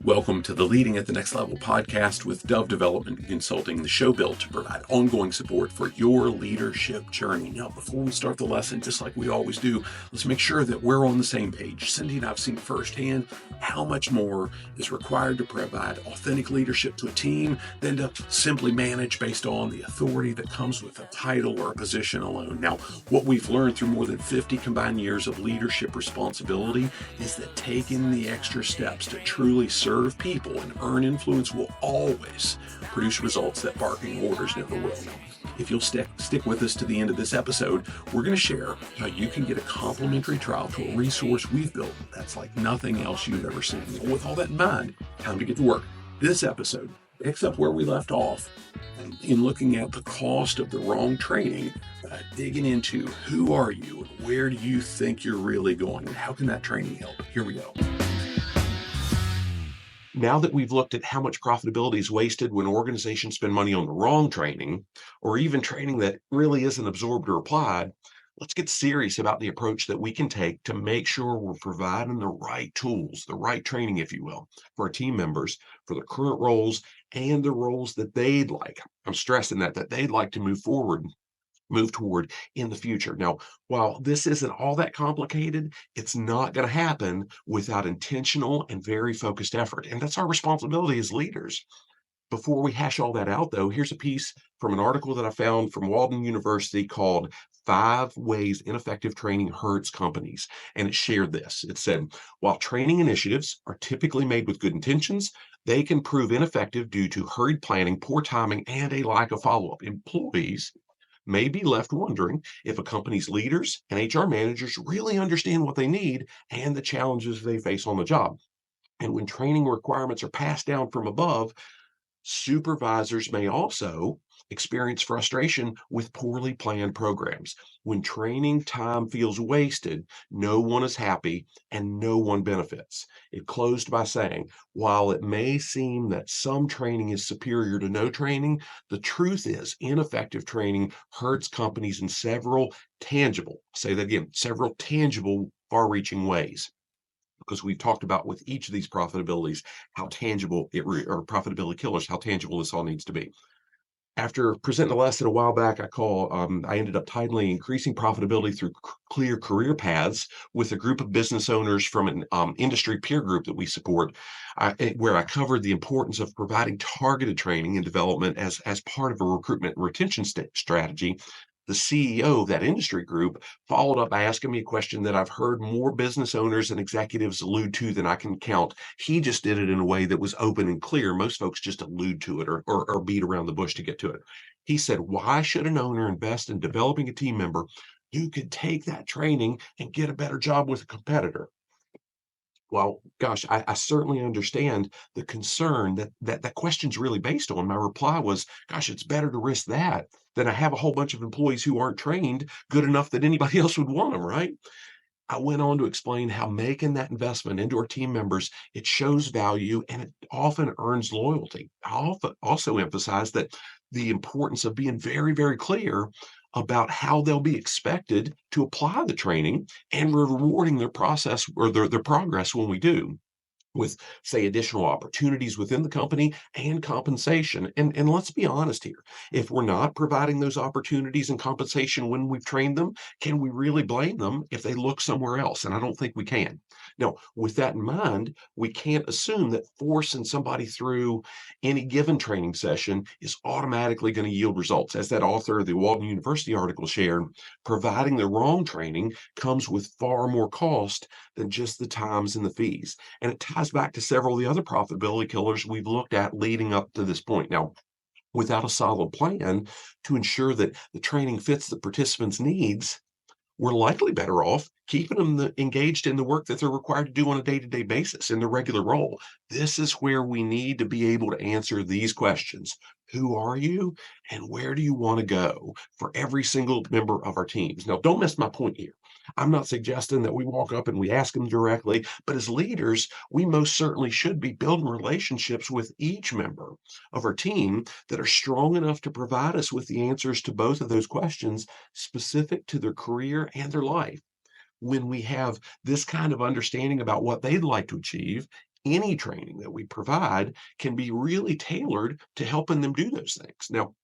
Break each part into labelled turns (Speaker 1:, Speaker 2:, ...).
Speaker 1: Welcome to the Leading at the Next Level podcast with Dove Development Consulting, the show built to provide ongoing support for your leadership journey. Now, before we start the lesson, just like we always do, let's make sure that we're on the same page. Cindy and I have seen firsthand how much more is required to provide authentic leadership to a team than to simply manage based on the authority that comes with a title or a position alone. Now, what we've learned through more than 50 combined years of leadership responsibility is that taking the extra steps to truly serve people and earn influence will always produce results that barking orders never will. If you'll stick with us to the end of this episode, we're going to share how you can get a complimentary trial to a resource we've built that's like nothing else you've ever seen. With all that in mind, time to get to work. This episode picks up where we left off in looking at the cost of the wrong training, digging into who are you and where do you think you're really going and how can that training help? Here we go. Now that we've looked at how much profitability is wasted when organizations spend money on the wrong training, or even training that really isn't absorbed or applied, let's get serious about the approach that we can take to make sure we're providing the right tools, the right training, if you will, for our team members, for the current roles and the roles that they'd like. I'm stressing that they'd like to move toward in the future. Now, while this isn't all that complicated, it's not going to happen without intentional and very focused effort. And that's our responsibility as leaders. Before we hash all that out, though, here's a piece from an article that I found from Walden University called 5 Ways Ineffective Training Hurts Companies. And it shared this. It said, while training initiatives are typically made with good intentions, they can prove ineffective due to hurried planning, poor timing, and a lack of follow-up. Employees may be left wondering if a company's leaders and HR managers really understand what they need and the challenges they face on the job. And when training requirements are passed down from above, supervisors may also experience frustration with poorly planned programs. When training time feels wasted, no one is happy and no one benefits. It closed by saying, while it may seem that some training is superior to no training, the truth is ineffective training hurts companies in several tangible, say that again, several tangible, far-reaching ways. Because we've talked about with each of these profitabilities, how tangible or profitability killers, how tangible this all needs to be. After presenting a lesson a while back, I ended up titling Increasing Profitability Through Clear Career Paths with a group of business owners from an industry peer group that we support, where I covered the importance of providing targeted training and development as part of a recruitment and retention strategy. The CEO of that industry group followed up by asking me a question that I've heard more business owners and executives allude to than I can count. He just did it in a way that was open and clear. Most folks just allude to it or beat around the bush to get to it. He said, why should an owner invest in developing a team member who could take that training and get a better job with a competitor? Well, gosh, I certainly understand the concern that question's really based on. My reply was, gosh, it's better to risk that than I have a whole bunch of employees who aren't trained good enough that anybody else would want them, right? I went on to explain how making that investment into our team members, it shows value and it often earns loyalty. I also emphasize that the importance of being very, very clear about how they'll be expected to apply the training and rewarding their process or their progress when we do with, say, additional opportunities within the company and compensation. And let's be honest here, if we're not providing those opportunities and compensation when we've trained them, can we really blame them if they look somewhere else? And I don't think we can. Now, with that in mind, we can't assume that forcing somebody through any given training session is automatically going to yield results. As that author of the Walden University article shared, providing the wrong training comes with far more cost than just the times and the fees. And it ties back to several of the other profitability killers we've looked at leading up to this point. Now, without a solid plan to ensure that the training fits the participants' needs, we're likely better off keeping them engaged in the work that they're required to do on a day-to-day basis in their regular role. This is where we need to be able to answer these questions. Who are you and where do you want to go for every single member of our teams? Now, don't miss my point here. I'm not suggesting that we walk up and we ask them directly, but as leaders, we most certainly should be building relationships with each member of our team that are strong enough to provide us with the answers to both of those questions specific to their career and their life. When we have this kind of understanding about what they'd like to achieve Any training that we provide can be really tailored to helping them do those things. Now,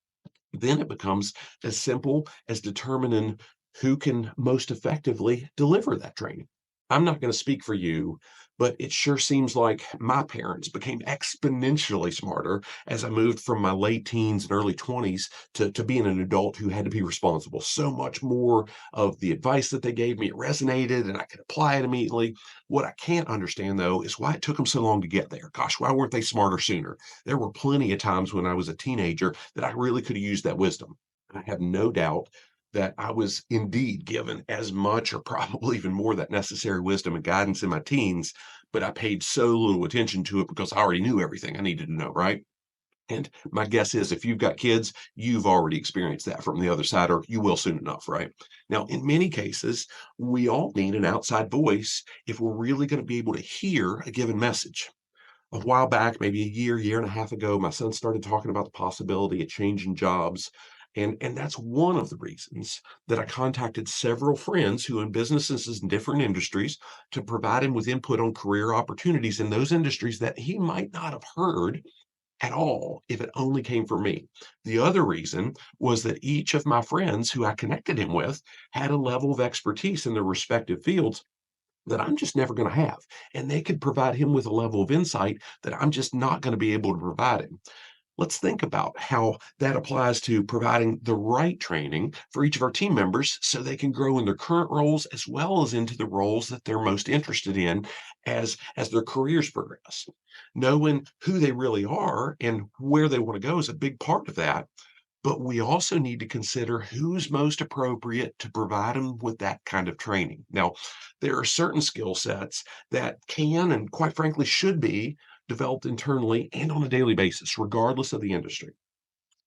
Speaker 1: then it becomes as simple as determining who can most effectively deliver that training. I'm not going to speak for you, but it sure seems like my parents became exponentially smarter as I moved from my late teens and early 20s to being an adult who had to be responsible. So much more of the advice that they gave me, it resonated and I could apply it immediately. What I can't understand, though, is why it took them so long to get there. Gosh, why weren't they smarter sooner? There were plenty of times when I was a teenager that I really could have used that wisdom. I have no doubt that I was indeed given as much or probably even more of that necessary wisdom and guidance in my teens, but I paid so little attention to it because I already knew everything I needed to know, right? And my guess is if you've got kids, you've already experienced that from the other side, or you will soon enough, right? Now, in many cases, we all need an outside voice if we're really going to be able to hear a given message. A while back, maybe a year and a half ago, my son started talking about the possibility of changing jobs. And that's one of the reasons that I contacted several friends who in businesses in different industries to provide him with input on career opportunities in those industries that he might not have heard at all if it only came from me. The other reason was that each of my friends who I connected him with had a level of expertise in their respective fields that I'm just never going to have. And they could provide him with a level of insight that I'm just not going to be able to provide him. Let's think about how that applies to providing the right training for each of our team members so they can grow in their current roles as well as into the roles that they're most interested in as their careers progress. Knowing who they really are and where they want to go is a big part of that, but we also need to consider who's most appropriate to provide them with that kind of training. Now, there are certain skill sets that can and quite frankly should be developed internally and on a daily basis, regardless of the industry.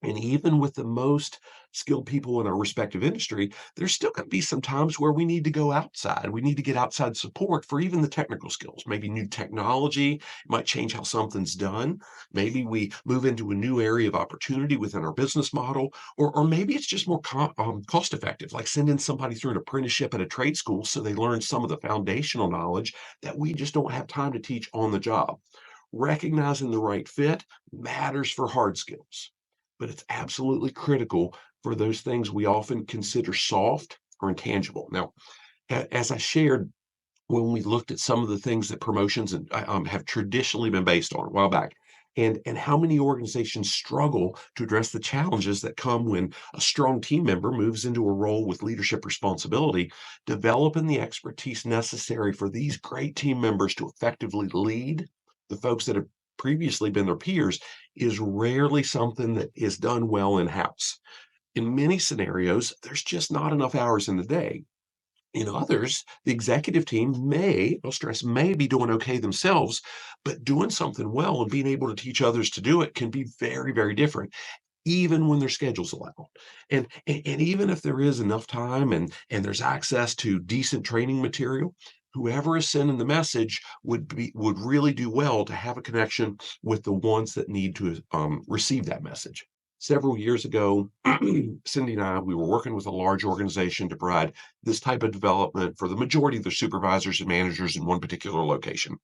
Speaker 1: And even with the most skilled people in our respective industry, there's still going to be some times where we need to go outside. We need to get outside support for even the technical skills. Maybe new technology might change how something's done. Maybe we move into a new area of opportunity within our business model, or maybe it's just more cost effective, like sending somebody through an apprenticeship at a trade school so they learn some of the foundational knowledge that we just don't have time to teach on the job. Recognizing the right fit matters for hard skills, but it's absolutely critical for those things we often consider soft or intangible. Now, as I shared when we looked at some of the things that promotions and have traditionally been based on a while back, and how many organizations struggle to address the challenges that come when a strong team member moves into a role with leadership responsibility, developing the expertise necessary for these great team members to effectively lead the folks that have previously been their peers is rarely something that is done well in house. In many scenarios, there's just not enough hours in the day. In others, the executive team may, I'll stress, may be doing okay themselves, but doing something well and being able to teach others to do it can be very, very different, even when their schedules allow. And even if there is enough time and there's access to decent training material, whoever is sending the message would really do well to have a connection with the ones that need to receive that message. Several years ago, Cindy and I, we were working with a large organization to provide this type of development for the majority of their supervisors and managers in one particular location.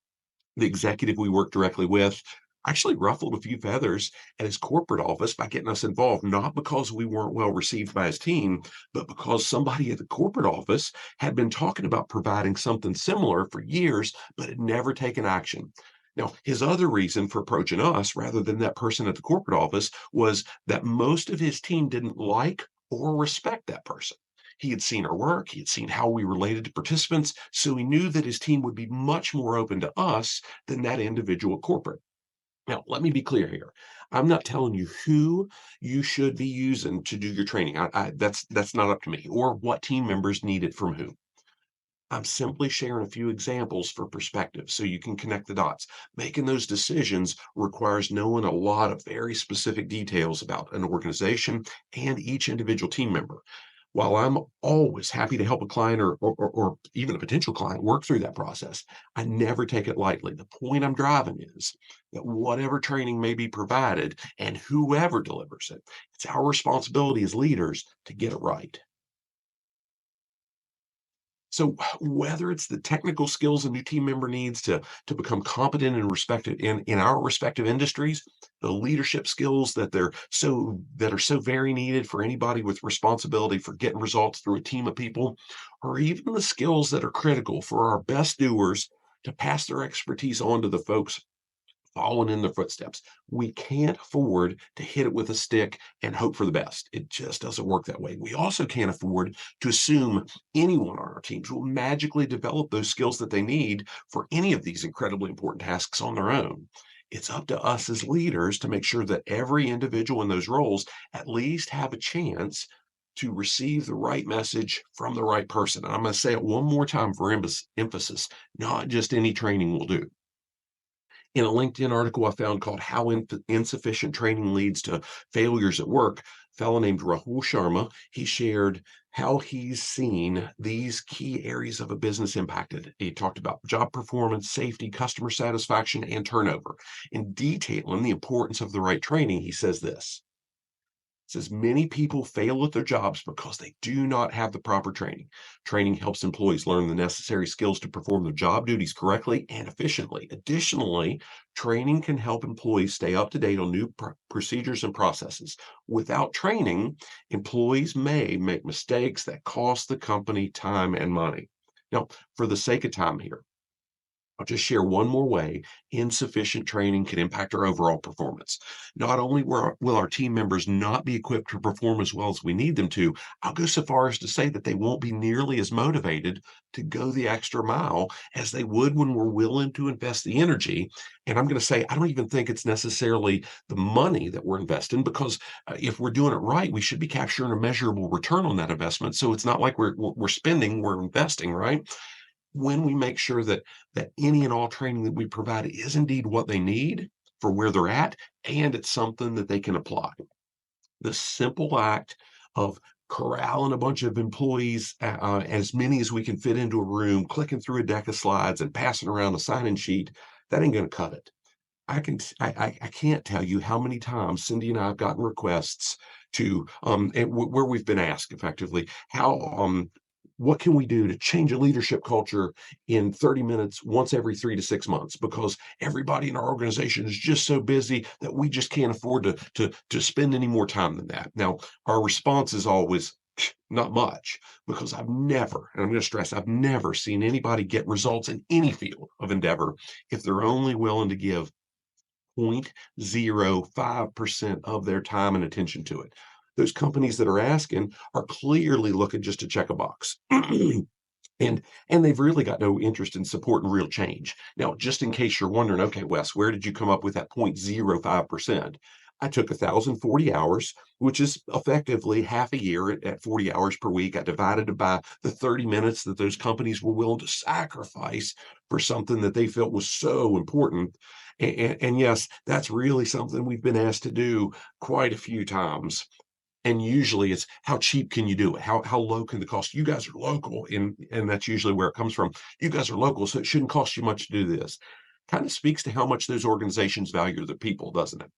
Speaker 1: The executive we worked directly with actually ruffled a few feathers at his corporate office by getting us involved, not because we weren't well received by his team, but because somebody at the corporate office had been talking about providing something similar for years, but had never taken action. Now, his other reason for approaching us rather than that person at the corporate office was that most of his team didn't like or respect that person. He had seen our work, he had seen how we related to participants, so he knew that his team would be much more open to us than that individual corporate. Now, let me be clear here. I'm not telling you who you should be using to do your training. That's not up to me, or what team members need it from whom. I'm simply sharing a few examples for perspective so you can connect the dots. Making those decisions requires knowing a lot of very specific details about an organization and each individual team member. While I'm always happy to help a client or even a potential client work through that process, I never take it lightly. The point I'm driving is that whatever training may be provided and whoever delivers it, it's our responsibility as leaders to get it right. So whether it's the technical skills a new team member needs to become competent and respected in our respective industries, the leadership skills that are so very needed for anybody with responsibility for getting results through a team of people, or even the skills that are critical for our best doers to pass their expertise on to the folks following in their footsteps. We can't afford to hit it with a stick and hope for the best. It just doesn't work that way. We also can't afford to assume anyone on our teams will magically develop those skills that they need for any of these incredibly important tasks on their own. It's up to us as leaders to make sure that every individual in those roles at least have a chance to receive the right message from the right person. And I'm going to say it one more time for emphasis, not just any training will do. In a LinkedIn article I found called How Insufficient Training Leads to Failures at Work, a fellow named Rahul Sharma, he shared how he's seen these key areas of a business impacted. He talked about job performance, safety, customer satisfaction, and turnover. In detailing the importance of the right training, he says this. Says many people fail at their jobs because they do not have the proper training. Training helps employees learn the necessary skills to perform their job duties correctly and efficiently. Additionally, training can help employees stay up to date on new procedures and processes. Without training, employees may make mistakes that cost the company time and money. Now, for the sake of time here, I'll just share one more way insufficient training can impact our overall performance. Not only will our team members not be equipped to perform as well as we need them to, I'll go so far as to say that they won't be nearly as motivated to go the extra mile as they would when we're willing to invest the energy. And I'm going to say, I don't even think it's necessarily the money that we're investing because if we're doing it right, we should be capturing a measurable return on that investment. So it's not like we're spending, we're investing, right? When we make sure that any and all training that we provide is indeed what they need for where they're at, and it's something that they can apply. The simple act of corralling a bunch of employees, as many as we can fit into a room, clicking through a deck of slides and passing around a sign-in sheet, that ain't going to cut it. I can't tell you how many times Cindy and I have gotten requests to where we've been asked effectively how what can we do to change a leadership culture in 30 minutes once every 3 to 6 months because everybody in our organization is just so busy that we just can't afford to spend any more time than that. Now our response is always not much because I've never, and I'm going to stress, I've never seen anybody get results in any field of endeavor if they're only willing to give 0.05% of their time and attention to it. Those companies that are asking are clearly looking just to check a box. And they've really got no interest in supporting real change. Now, just in case you're wondering, okay, Wes, where did you come up with that 0.05%? I took 1,040 hours, which is effectively half a year at 40 hours per week. I divided it by the 30 minutes that those companies were willing to sacrifice for something that they felt was so important. And yes, that's really something we've been asked to do quite a few times. And usually it's how cheap can you do it? How low can the cost? You guys are local, and that's usually where it comes from. You guys are local, so it shouldn't cost you much to do this. Kind of speaks to how much those organizations value their people, doesn't it?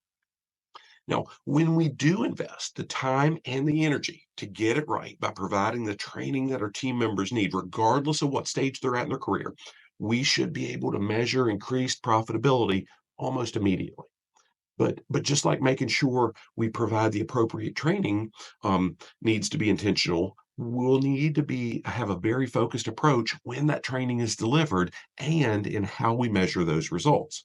Speaker 1: Now, when we do invest the time and the energy to get it right by providing the training that our team members need, regardless of what stage they're at in their career, we should be able to measure increased profitability almost immediately. But just like making sure we provide the appropriate training needs to be intentional, we'll need to be have a very focused approach when that training is delivered and in how we measure those results.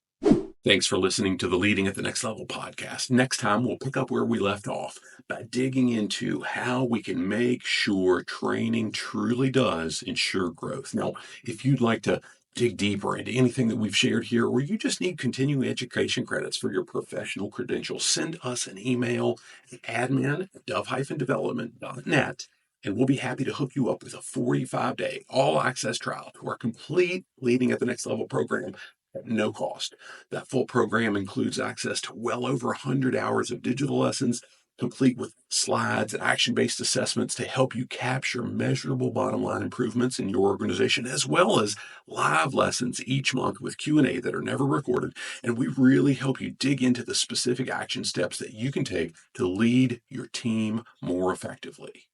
Speaker 1: Thanks for listening to the Leading at the Next Level podcast. Next time, we'll pick up where we left off by digging into how we can make sure training truly does ensure growth. Now, if you'd like to dig deeper into anything that we've shared here, or you just need continuing education credits for your professional credentials, send us an email at admin@dove-development.net, and we'll be happy to hook you up with a 45-day all-access trial to our complete Leading at the Next Level program at no cost. That full program includes access to well over 100 hours of digital lessons, complete with slides and action-based assessments to help you capture measurable bottom line improvements in your organization, as well as live lessons each month with Q&A that are never recorded. And we really help you dig into the specific action steps that you can take to lead your team more effectively.